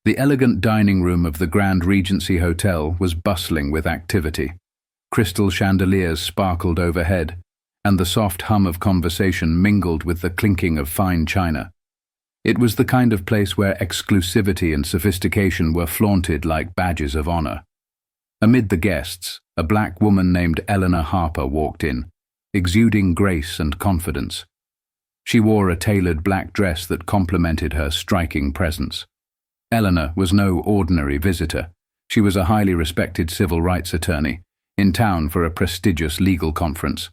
The elegant dining room of the Grand Regency Hotel was bustling with activity. Crystal chandeliers sparkled overhead, and the soft hum of conversation mingled with the clinking of fine china. It was the kind of place where exclusivity and sophistication were flaunted like badges of honor. Amid the guests, a black woman named Eleanor Harper walked in, exuding grace and confidence. She wore a tailored black dress that complemented her striking presence. Eleanor was no ordinary visitor. She was a highly respected civil rights attorney, in town for a prestigious legal conference.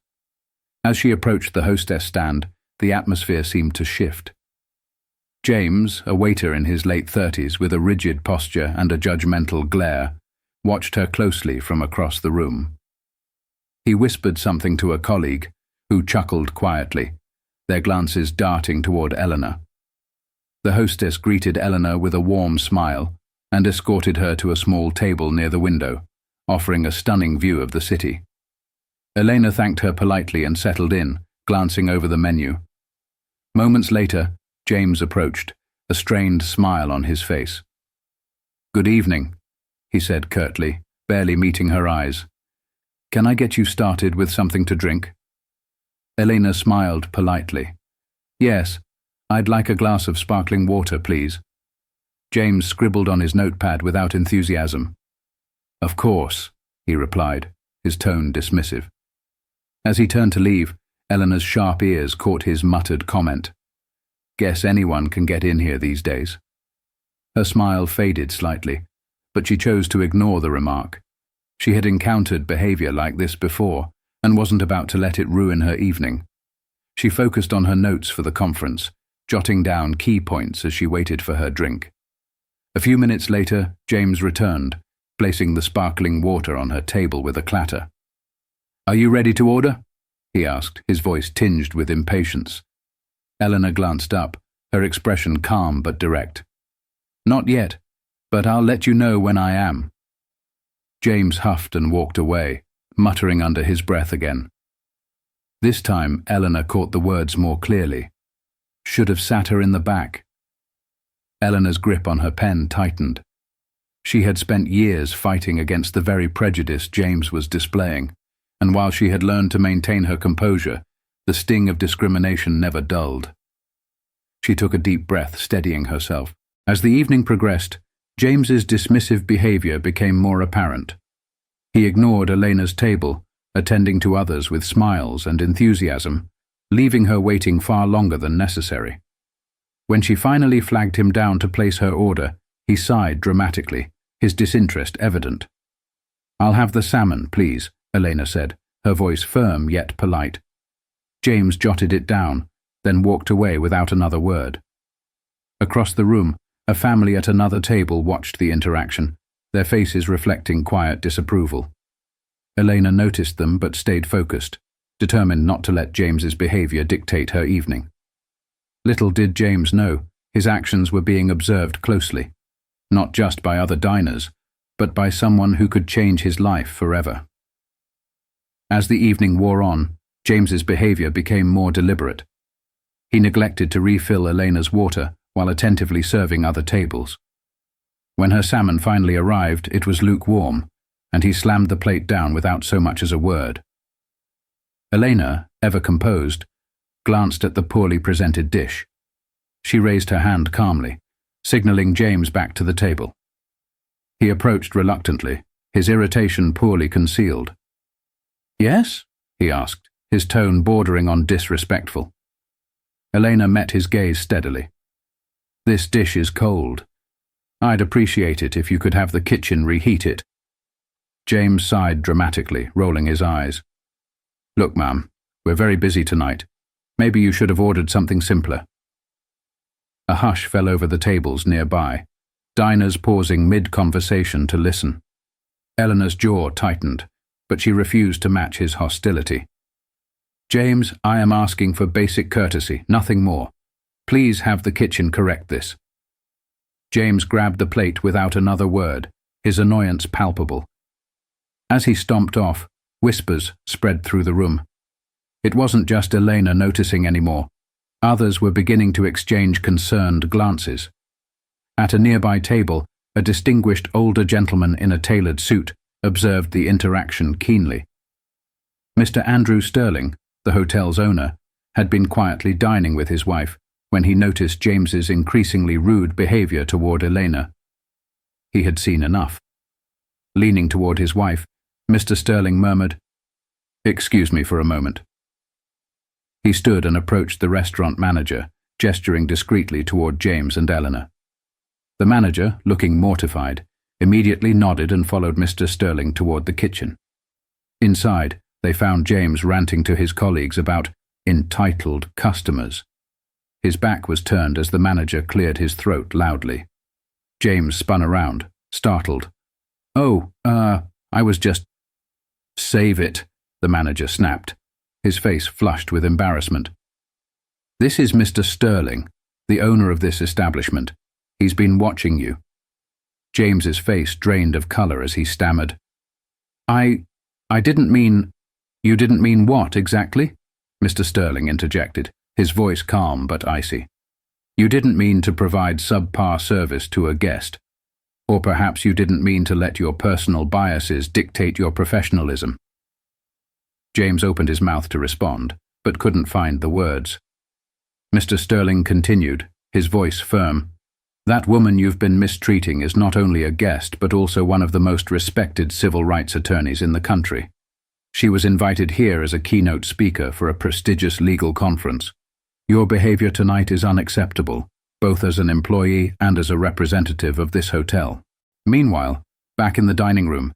As she approached the hostess stand, the atmosphere seemed to shift. James, a waiter in his late 30s with a rigid posture and a judgmental glare, watched her closely from across the room. He whispered something to a colleague, who chuckled quietly, their glances darting toward Eleanor. The hostess greeted Eleanor with a warm smile and escorted her to a small table near the window, offering a stunning view of the city. Elena thanked her politely and settled in, glancing over the menu. Moments later, James approached, a strained smile on his face. "Good evening," he said curtly, barely meeting her eyes. "Can I get you started with something to drink?" Elena smiled politely. "Yes, I'd like a glass of sparkling water, please." James scribbled on his notepad without enthusiasm. "Of course," he replied, his tone dismissive. As he turned to leave, Eleanor's sharp ears caught his muttered comment. "Guess anyone can get in here these days." Her smile faded slightly, but she chose to ignore the remark. She had encountered behavior like this before and wasn't about to let it ruin her evening. She focused on her notes for the conference, jotting down key points as she waited for her drink. A few minutes later, James returned, placing the sparkling water on her table with a clatter. "Are you ready to order?" he asked, his voice tinged with impatience. Eleanor glanced up, her expression calm but direct. "Not yet, but I'll let you know when I am." James huffed and walked away, muttering under his breath again. This time, Eleanor caught the words more clearly. "Should have sat her in the back." Eleanor's grip on her pen tightened. She had spent years fighting against the very prejudice James was displaying, and while she had learned to maintain her composure, the sting of discrimination never dulled. She took a deep breath, steadying herself. As the evening progressed, James's dismissive behavior became more apparent. He ignored Elena's table, attending to others with smiles and enthusiasm, leaving her waiting far longer than necessary. When she finally flagged him down to place her order, he sighed dramatically, his disinterest evident. "I'll have the salmon, please," Elena said, her voice firm yet polite. James jotted it down, then walked away without another word. Across the room, a family at another table watched the interaction, their faces reflecting quiet disapproval. Elena noticed them but stayed focused, determined not to let James's behavior dictate her evening. Little did James know, his actions were being observed closely, not just by other diners, but by someone who could change his life forever. As the evening wore on, James's behavior became more deliberate. He neglected to refill Elena's water while attentively serving other tables. When her salmon finally arrived, it was lukewarm, and he slammed the plate down without so much as a word. Elena, ever composed, glanced at the poorly presented dish. She raised her hand calmly, signaling James back to the table. He approached reluctantly, his irritation poorly concealed. "Yes?" he asked, his tone bordering on disrespectful. Elena met his gaze steadily. "This dish is cold. I'd appreciate it if you could have the kitchen reheat it." James sighed dramatically, rolling his eyes. "Look, ma'am, we're very busy tonight. Maybe you should have ordered something simpler." A hush fell over the tables nearby, diners pausing mid-conversation to listen. Eleanor's jaw tightened, but she refused to match his hostility. "James, I am asking for basic courtesy, nothing more. Please have the kitchen correct this." James grabbed the plate without another word, his annoyance palpable. As he stomped off, whispers spread through the room. It wasn't just Elena noticing anymore. Others were beginning to exchange concerned glances. At a nearby table, a distinguished older gentleman in a tailored suit observed the interaction keenly. Mr. Andrew Sterling, the hotel's owner, had been quietly dining with his wife when he noticed James's increasingly rude behavior toward Elena. He had seen enough. Leaning toward his wife, Mr. Sterling murmured, "Excuse me for a moment." He stood and approached the restaurant manager, gesturing discreetly toward James and Eleanor. The manager, looking mortified, immediately nodded and followed Mr. Sterling toward the kitchen. Inside, they found James ranting to his colleagues about entitled customers. His back was turned as the manager cleared his throat loudly. James spun around, startled. "Oh, I was just—" "Save it," the manager snapped, his face flushed with embarrassment. "This is Mr. Sterling, the owner of this establishment. He's been watching you." James's face drained of color as he stammered. I didn't mean—" "You didn't mean what, exactly?" Mr. Sterling interjected, his voice calm but icy. "You didn't mean to provide subpar service to a guest. Or perhaps you didn't mean to let your personal biases dictate your professionalism." James opened his mouth to respond, but couldn't find the words. Mr. Sterling continued, his voice firm. "That woman you've been mistreating is not only a guest but also one of the most respected civil rights attorneys in the country. She was invited here as a keynote speaker for a prestigious legal conference. Your behavior tonight is unacceptable, both as an employee and as a representative of this hotel." Meanwhile, back in the dining room,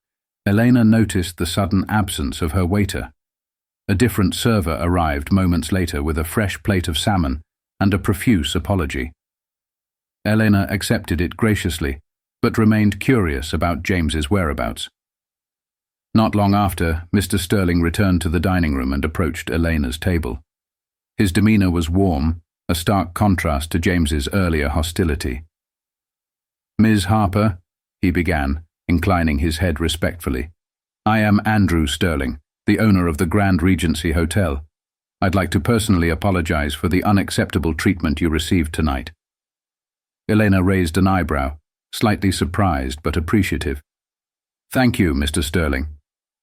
Elena noticed the sudden absence of her waiter. A different server arrived moments later with a fresh plate of salmon and a profuse apology. Elena accepted it graciously, but remained curious about James's whereabouts. Not long after, Mr. Sterling returned to the dining room and approached Elena's table. His demeanor was warm, a stark contrast to James's earlier hostility. "Ms. Harper," he began, inclining his head respectfully, "I am Andrew Sterling, the owner of the Grand Regency Hotel. I'd like to personally apologize for the unacceptable treatment you received tonight." Elena raised an eyebrow, slightly surprised but appreciative. "Thank you, Mr. Sterling.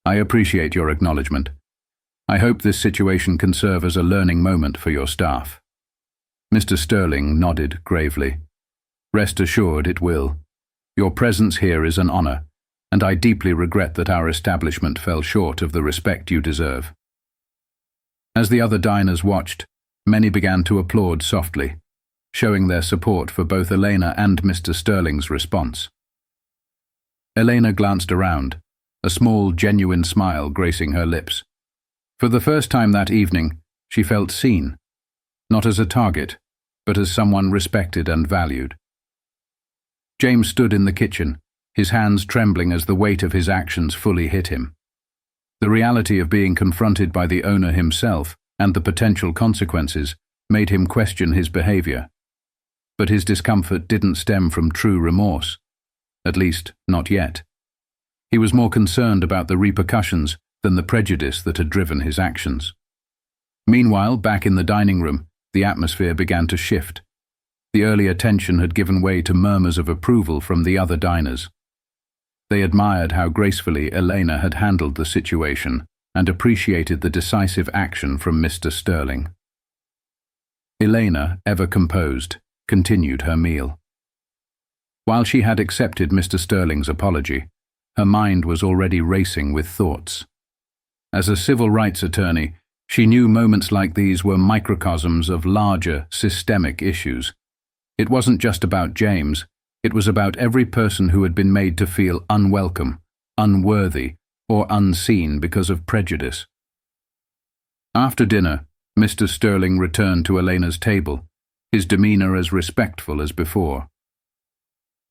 I appreciate your acknowledgement. I hope this situation can serve as a learning moment for your staff." Mr. Sterling nodded gravely. "Rest assured it will. Your presence here is an honor, and I deeply regret that our establishment fell short of the respect you deserve." As the other diners watched, many began to applaud softly, showing their support for both Elena and Mr. Sterling's response. Elena glanced around, a small, genuine smile gracing her lips. For the first time that evening, she felt seen, not as a target, but as someone respected and valued. James stood in the kitchen, his hands trembling as the weight of his actions fully hit him. The reality of being confronted by the owner himself and the potential consequences made him question his behavior. But his discomfort didn't stem from true remorse, at least not yet. He was more concerned about the repercussions than the prejudice that had driven his actions. Meanwhile, back in the dining room, the atmosphere began to shift. The earlier tension had given way to murmurs of approval from the other diners. They admired how gracefully Elena had handled the situation and appreciated the decisive action from Mr. Sterling. Elena, ever composed, continued her meal. While she had accepted Mr. Sterling's apology, her mind was already racing with thoughts. As a civil rights attorney, she knew moments like these were microcosms of larger, systemic issues. It wasn't just about James, it was about every person who had been made to feel unwelcome, unworthy, or unseen because of prejudice. After dinner, Mr. Sterling returned to Elena's table, his demeanor as respectful as before.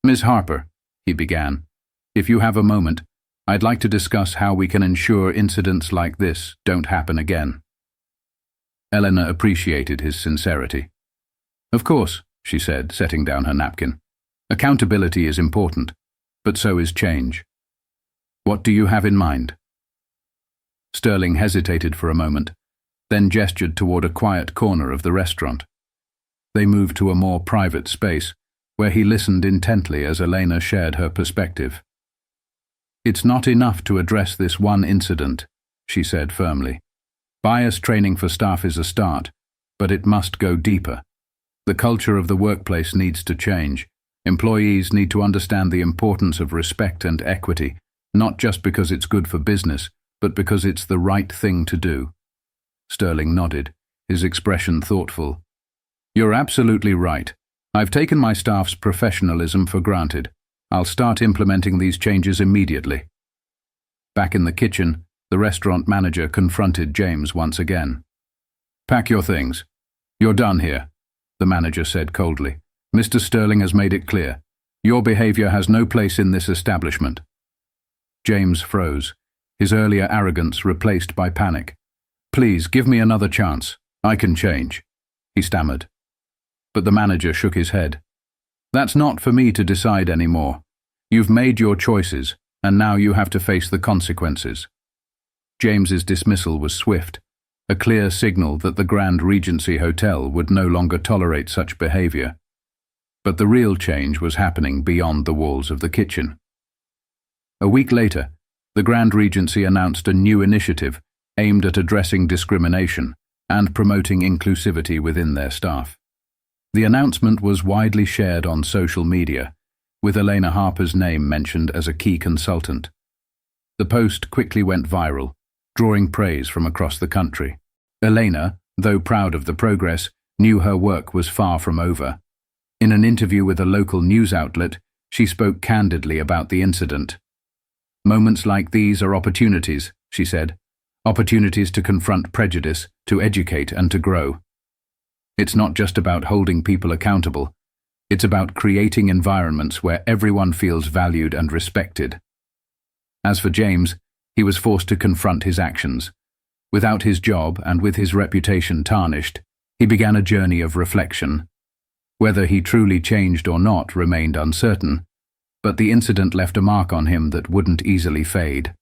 "Ms. Harper," he began, "if you have a moment, I'd like to discuss how we can ensure incidents like this don't happen again." Elena appreciated his sincerity. "Of course," she said, setting down her napkin. "Accountability is important, but so is change. What do you have in mind?" Sterling hesitated for a moment, then gestured toward a quiet corner of the restaurant. They moved to a more private space, where he listened intently as Elena shared her perspective. "It's not enough to address this one incident," she said firmly. "Bias training for staff is a start, but it must go deeper. The culture of the workplace needs to change. Employees need to understand the importance of respect and equity, not just because it's good for business, but because it's the right thing to do." Sterling nodded, his expression thoughtful. "You're absolutely right. I've taken my staff's professionalism for granted. I'll start implementing these changes immediately." Back in the kitchen, the restaurant manager confronted James once again. "Pack your things. You're done here," the manager said coldly. "Mr. Sterling has made it clear. Your behavior has no place in this establishment." James froze, his earlier arrogance replaced by panic. "Please, give me another chance. I can change," he stammered. But the manager shook his head. "That's not for me to decide anymore. You've made your choices, and now you have to face the consequences." James's dismissal was swift, a clear signal that the Grand Regency Hotel would no longer tolerate such behavior. But the real change was happening beyond the walls of the kitchen. A week later, the Grand Regency announced a new initiative aimed at addressing discrimination and promoting inclusivity within their staff. The announcement was widely shared on social media, with Elena Harper's name mentioned as a key consultant. The post quickly went viral, drawing praise from across the country. Elena, though proud of the progress, knew her work was far from over. In an interview with a local news outlet, she spoke candidly about the incident. "Moments like these are opportunities," she said. "Opportunities to confront prejudice, to educate and to grow. It's not just about holding people accountable. It's about creating environments where everyone feels valued and respected." As for James, he was forced to confront his actions. Without his job and with his reputation tarnished, he began a journey of reflection. Whether he truly changed or not remained uncertain, but the incident left a mark on him that wouldn't easily fade.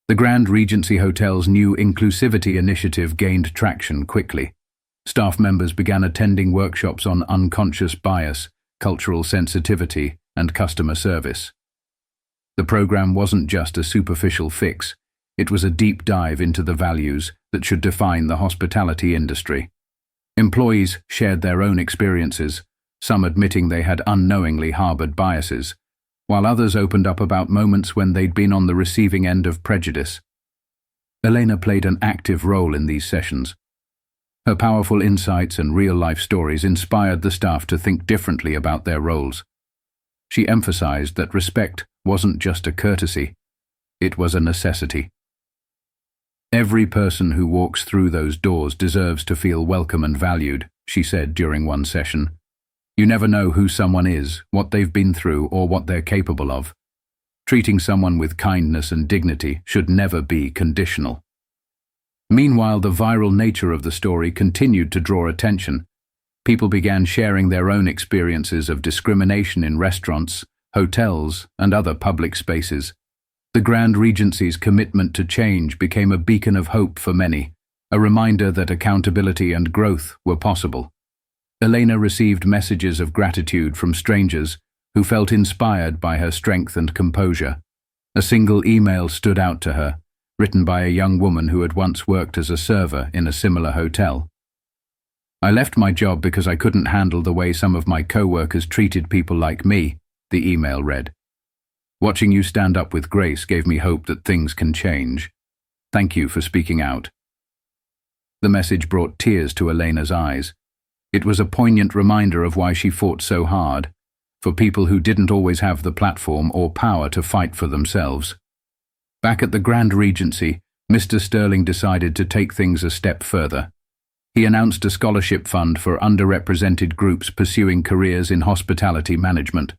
The Grand Regency Hotel's new inclusivity initiative gained traction quickly. Staff members began attending workshops on unconscious bias, cultural sensitivity, and customer service. The program wasn't just a superficial fix, it was a deep dive into the values that should define the hospitality industry. Employees shared their own experiences, some admitting they had unknowingly harbored biases, while others opened up about moments when they'd been on the receiving end of prejudice. Elena played an active role in these sessions. Her powerful insights and real-life stories inspired the staff to think differently about their roles. She emphasized that respect wasn't just a courtesy, it was a necessity. "Every person who walks through those doors deserves to feel welcome and valued," she said during one session. "You never know who someone is, what they've been through, or what they're capable of. Treating someone with kindness and dignity should never be conditional." Meanwhile, the viral nature of the story continued to draw attention. People began sharing their own experiences of discrimination in restaurants, hotels, and other public spaces. The Grand Regency's commitment to change became a beacon of hope for many, a reminder that accountability and growth were possible. Elena received messages of gratitude from strangers who felt inspired by her strength and composure. A single email stood out to her, written by a young woman who had once worked as a server in a similar hotel. "I left my job because I couldn't handle the way some of my co-workers treated people like me," the email read. "Watching you stand up with grace gave me hope that things can change. Thank you for speaking out." The message brought tears to Elena's eyes. It was a poignant reminder of why she fought so hard, for people who didn't always have the platform or power to fight for themselves. Back at the Grand Regency, Mr. Sterling decided to take things a step further. He announced a scholarship fund for underrepresented groups pursuing careers in hospitality management.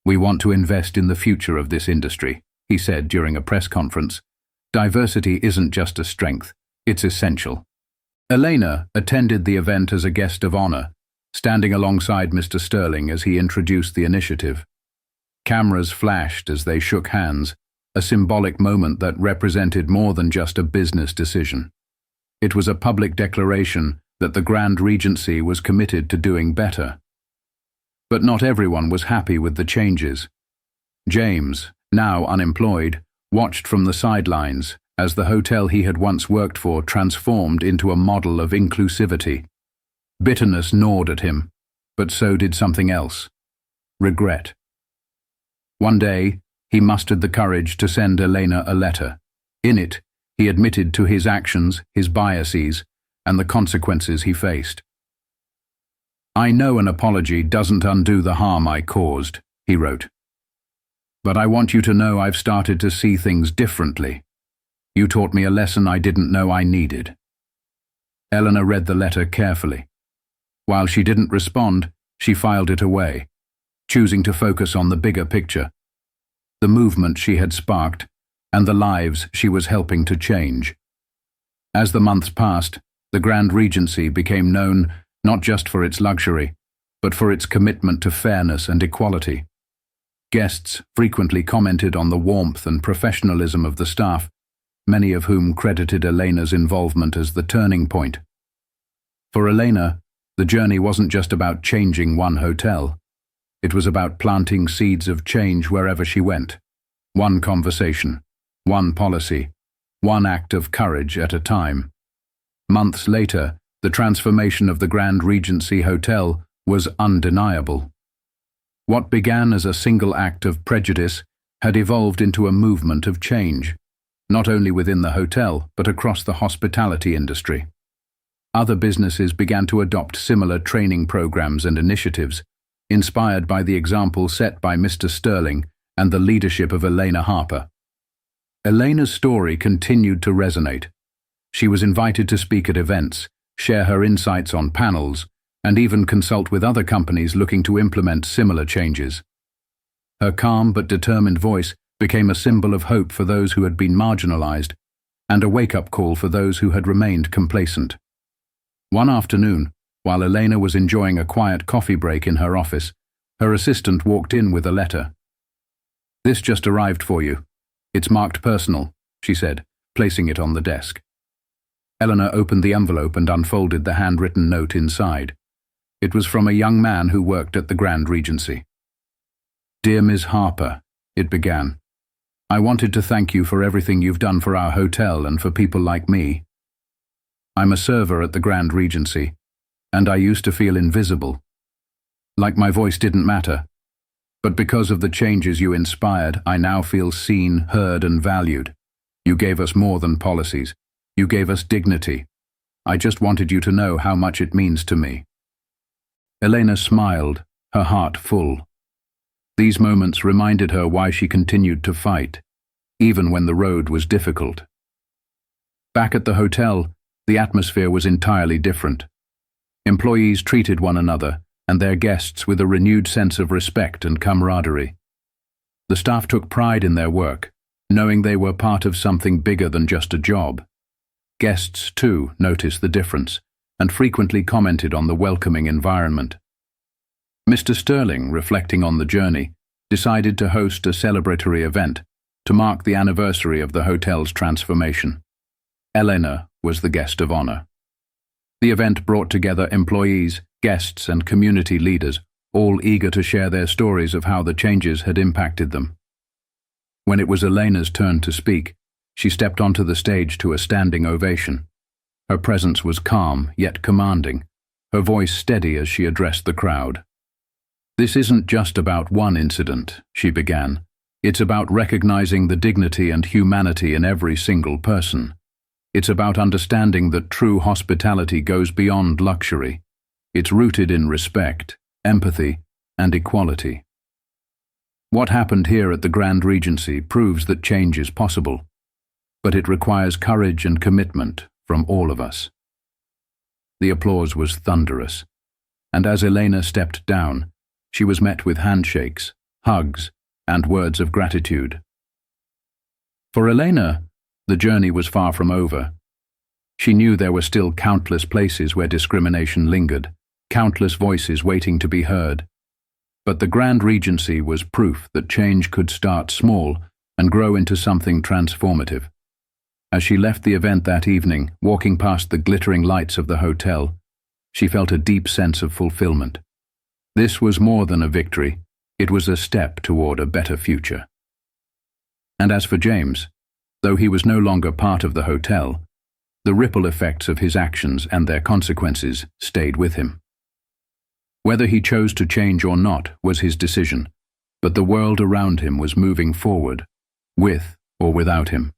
"We want to invest in the future of this industry," he said during a press conference. "Diversity isn't just a strength, it's essential." Elena attended the event as a guest of honor, standing alongside Mr. Sterling as he introduced the initiative. Cameras flashed as they shook hands, a symbolic moment that represented more than just a business decision. It was a public declaration that the Grand Regency was committed to doing better. But not everyone was happy with the changes. James, now unemployed, watched from the sidelines as the hotel he had once worked for transformed into a model of inclusivity. Bitterness gnawed at him, but so did something else: regret. One day, he mustered the courage to send Elena a letter. In it, he admitted to his actions, his biases, and the consequences he faced. "I know an apology doesn't undo the harm I caused," he wrote. "But I want you to know I've started to see things differently. You taught me a lesson I didn't know I needed." Eleanor read the letter carefully. While she didn't respond, she filed it away, choosing to focus on the bigger picture, the movement she had sparked, and the lives she was helping to change. As the months passed, the Grand Regency became known not just for its luxury, but for its commitment to fairness and equality. Guests frequently commented on the warmth and professionalism of the staff, many of whom credited Elena's involvement as the turning point. For Elena, the journey wasn't just about changing one hotel. It was about planting seeds of change wherever she went. One conversation, one policy, one act of courage at a time. Months later, the transformation of the Grand Regency Hotel was undeniable. What began as a single act of prejudice had evolved into a movement of change, not only within the hotel, but across the hospitality industry. Other businesses began to adopt similar training programs and initiatives, inspired by the example set by Mr. Sterling and the leadership of Elena Harper. Elena's story continued to resonate. She was invited to speak at events, share her insights on panels, and even consult with other companies looking to implement similar changes. Her calm but determined voice became a symbol of hope for those who had been marginalized, and a wake-up call for those who had remained complacent. One afternoon, while Elena was enjoying a quiet coffee break in her office, her assistant walked in with a letter. "This just arrived for you. It's marked personal," she said, placing it on the desk. Eleanor opened the envelope and unfolded the handwritten note inside. It was from a young man who worked at the Grand Regency. "Dear Ms. Harper," it began, "I wanted to thank you for everything you've done for our hotel and for people like me. I'm a server at the Grand Regency, and I used to feel invisible, like my voice didn't matter. But because of the changes you inspired, I now feel seen, heard, and valued. You gave us more than policies. You gave us dignity. I just wanted you to know how much it means to me." Elena smiled, her heart full. These moments reminded her why she continued to fight, even when the road was difficult. Back at the hotel, the atmosphere was entirely different. Employees treated one another and their guests with a renewed sense of respect and camaraderie. The staff took pride in their work, knowing they were part of something bigger than just a job. Guests, too, noticed the difference and frequently commented on the welcoming environment. Mr. Sterling, reflecting on the journey, decided to host a celebratory event to mark the anniversary of the hotel's transformation. Elena was the guest of honor. The event brought together employees, guests, and community leaders, all eager to share their stories of how the changes had impacted them. When it was Elena's turn to speak, she stepped onto the stage to a standing ovation. Her presence was calm yet commanding, her voice steady as she addressed the crowd. "This isn't just about one incident," she began. "It's about recognizing the dignity and humanity in every single person. It's about understanding that true hospitality goes beyond luxury. It's rooted in respect, empathy, and equality. What happened here at the Grand Regency proves that change is possible, but it requires courage and commitment from all of us." The applause was thunderous, and as Elena stepped down, she was met with handshakes, hugs, and words of gratitude. For Elena, the journey was far from over. She knew there were still countless places where discrimination lingered, countless voices waiting to be heard. But the Grand Regency was proof that change could start small and grow into something transformative. As she left the event that evening, walking past the glittering lights of the hotel, she felt a deep sense of fulfillment. This was more than a victory. It was a step toward a better future. And as for James, though he was no longer part of the hotel, the ripple effects of his actions and their consequences stayed with him. Whether he chose to change or not was his decision, but the world around him was moving forward, with or without him.